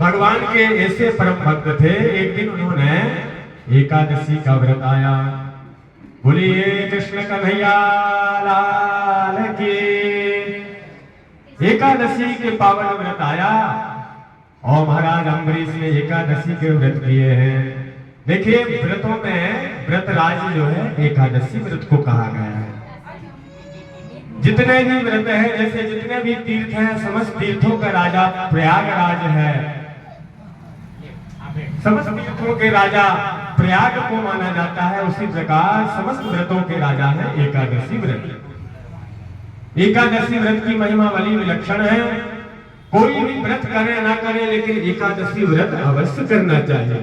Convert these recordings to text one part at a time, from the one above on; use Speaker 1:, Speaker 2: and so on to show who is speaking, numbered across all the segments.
Speaker 1: भगवान के ऐसे परम भक्त थे, एक दिन उन्होंने एकादशी का व्रत आया। बोलिए कृष्ण कन्हैया लाल की। एकादशी के पावन व्रत आया और महाराज अम्बरीश ने एकादशी के व्रत किए हैं। देखिए व्रतों में व्रतराज जो है एकादशी व्रत को कहा गया है। जितने भी व्रत है, जैसे जितने भी तीर्थ हैं, समस्त तीर्थों का राजा प्रयागराज है। समस्त तीर्थों के राजा प्रयाग को माना जाता है। उसी प्रकार समस्त व्रतों के राजा है एकादशी व्रत। एकादशी व्रत की महिमा बड़ी विलक्षण है। कोई भी व्रत करे ना करे, लेकिन एकादशी व्रत अवश्य करना चाहिए।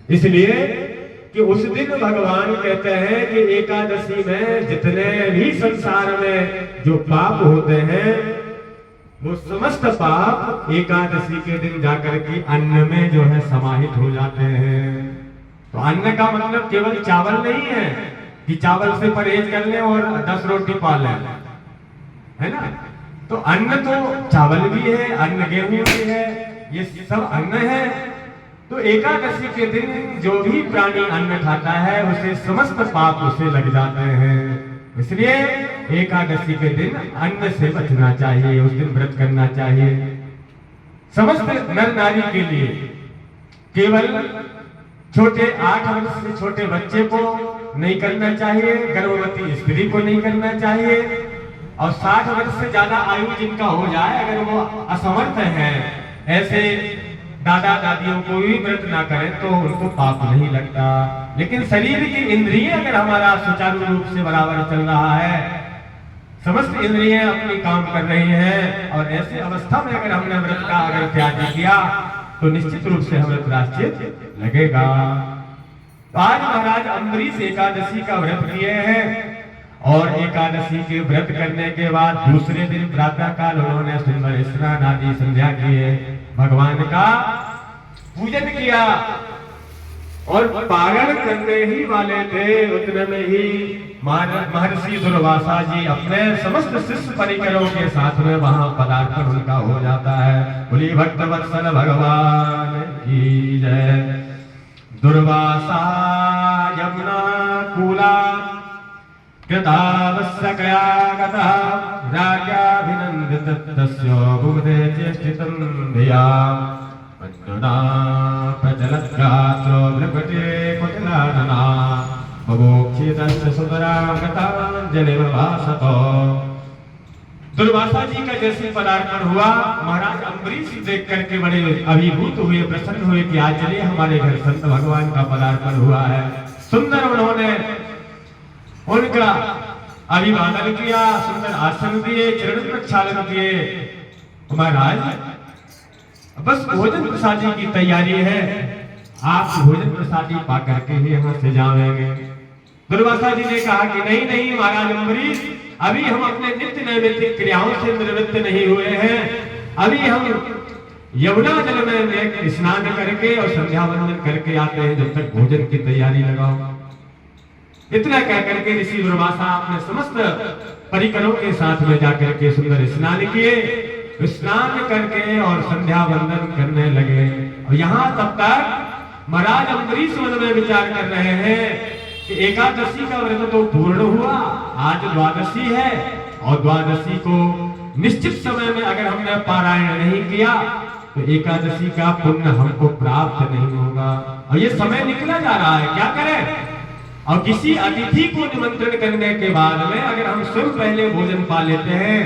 Speaker 1: इसलिए कि उस दिन भगवान कहते हैं कि एकादशी में जितने भी संसार में जो पाप होते हैं, वो समस्त पाप एकादशी के दिन जाकर के अन्न में जो है समाहित हो जाते हैं। तो अन्न का मतलब केवल चावल नहीं है कि चावल से परहेज कर ले और 10 रोटी पा ले, है ना। तो अन्न तो चावल भी है, अन्न गेहूं भी है, ये सब अन्न है। तो एकादशी के दिन जो भी प्राणी अन्न खाता है उसे समस्त पाप उसे लग जाते हैं। इसलिए एकादशी के दिन अन्न से बचना चाहिए, उस दिन व्रत करना चाहिए। समस्त नर नारी के लिए केवल छोटे 8 वर्ष से छोटे बच्चे को नहीं करना चाहिए, गर्भवती स्त्री को नहीं करना चाहिए, और 60 वर्ष से ज्यादा आयु जिनका हो जाए, अगर वो असमर्थ है, ऐसे दादा दादियों को भी व्रत ना करें तो उनको पाप नहीं लगता। लेकिन शरीर की इंद्रिय अगर हमारा सुचारू रूप से बराबर चल रहा है, समस्त इंद्रियां अपनी काम कर रही हैं, और ऐसे अवस्था में अगर हमने व्रत का अगर त्याग किया तो निश्चित रूप से हमें प्रायश्चित लगेगा। तो आज महाराज अम्बरीश एकादशी का व्रत किए हैं, और एकादशी के व्रत करने के बाद दूसरे दिन प्रातः काल उन्होंने सुंदर स्नान आदि संध्या किए, भगवान का पूजन किया, और पारण करने ही वाले थे उतने में ही महर्षि दुर्वासा जी अपने समस्त शिष्य परिकरों के साथ में वहां पदार्पण उनका हो जाता है। बोली भक्त वत्सल भगवान की जय। दुर्वासा यमुना कूला कृतावस्यकया गतः राज्ञाभिनन्दित तस्य भुवने चेष्टितं धिया मन्युना प्रचलद्गात्रो भृकुटे कुटिलानना बभूक्षितस्य सुतरां गताञ्जलिर्भासतो। दुर्वासा जी का जैसे पदार्पण हुआ, महाराज अम्बरीश देख करके बड़े अभिभूत हुए, प्रसन्न हुए कि आज चलिए हमारे घर संत भगवान का पदार्पण हुआ है। सुंदर उन्होंने उनका अभिवादन किया, सुंदर आसन दिए, चरण प्रक्षालन किए। महाराज बस भोजन प्रसादी की तैयारी है, आप भोजन प्रसादी पा करके ही यहाँ से जाएंगे। दुर्वासा जी ने कहा कि नहीं नहीं महाराज अम्बरीश, अभी हम अपने नित्य नैमित्तिक क्रियाओं से निवृत्त नहीं हुए हैं, अभी हम यमुना जल में स्नान करके और संध्या वंदन करके आते हैं, जब तक भोजन की तैयारी लगाओ। इतना कह करके ऋषि दुर्वासा अपने समस्त परिकरों के साथ में जाकर के सुंदर स्नान किए, स्नान करके और संध्या वंदन करने लगे। और यहाँ तब तक महाराज अम्बरीश मन में विचार कर रहे हैं कि एकादशी का व्रत तो पूर्ण हुआ, आज द्वादशी है, और द्वादशी को निश्चित समय में अगर हमने पारायण नहीं किया तो एकादशी का पुण्य हमको प्राप्त नहीं होगा। और ये समय निकला जा रहा है, क्या करें। और किसी अतिथि को निमंत्रण करने के बाद में अगर हम स्वयं पहले भोजन पा लेते हैं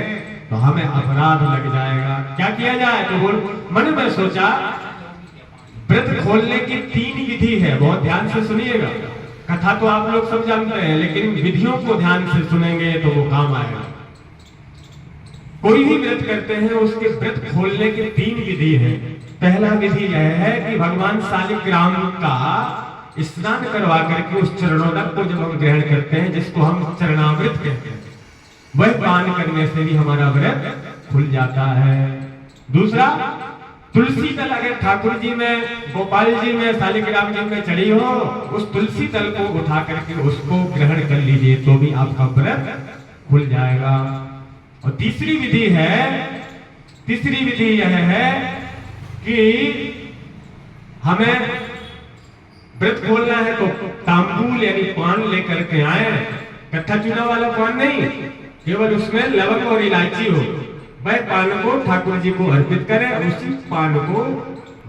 Speaker 1: तो हमें अपराध लग जाएगा। क्या किया जाए, तो मन में सोचा व्रत खोलने की 3 विधि है, बहुत ध्यान से सुनिएगा। कथा तो आप लोग सब जानते हैं, लेकिन विधियों को ध्यान से सुनेंगे तो वो काम आएगा। कोई भी व्रत करते हैं उसके व्रत खोलने की 3 विधि है। पहला विधि यह है कि भगवान शालिग्राम का स्नान करवा करके उस चरणोदक को जब हम ग्रहण करते हैं, जिसको हम चरणामृत कहते हैं, वह पान करने से भी हमारा व्रत खुल जाता है। दूसरा, तुलसी दल अगर ठाकुर जी में, गोपाल जी में, शालिग्राम जी में चढ़ी हो, उस तुलसी दल को उठा करके उसको ग्रहण कर लीजिए तो भी आपका व्रत खुल जाएगा। और तीसरी विधि यह है कि हमें व्रत खोलना है तो तांबूल यानी पान लेकर के आए, कट्ठा चूना वाला पान नहीं, केवल उसमें लवंग और इलायची हो। वह पान को ठाकुर जी को अर्पित करें, उसी पान को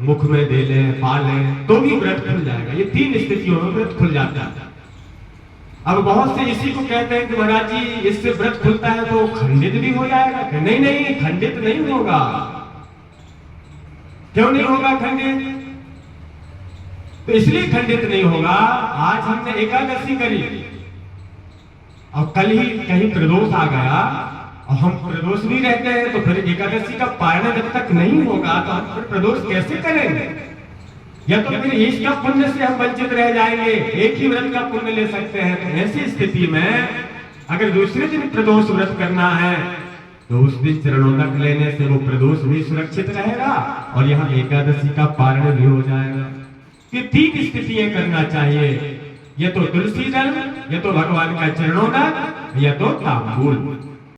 Speaker 1: मुख में दे लें, पा लें, तो भी व्रत खुल जाएगा। ये 3 स्थितियों में व्रत खुल जाता है। अब बहुत से इसी को कहते हैं कि महाराज जी इससे व्रत खुलता है तो खंडित भी हो जाएगा। नहीं नहीं, खंडित नहीं होगा। क्यों नहीं होगा खंडित? तो इसलिए खंडित नहीं होगा, आज हमने एकादशी करी और कल ही कहीं प्रदोष आ गया और हम प्रदोष भी रहते हैं, तो फिर एकादशी का पारण जब तक नहीं होगा तो हम फिर प्रदोष कैसे करेंगे? या तो फिर इसका पुण्य से हम वंचित रह जाएंगे, एक ही व्रत का पुण्य ले सकते हैं। तो ऐसी स्थिति में अगर दूसरे दिन प्रदोष व्रत करना है तो उस दिन चरणोदक लेने से वो प्रदोष भी सुरक्षित रहेगा और यहाँ एकादशी का पारण भी हो जाएगा। कि 3 स्थितियां करना चाहिए, या तो तुलसी दल, या तो भगवान का चरणोदक, या तो तांबूल।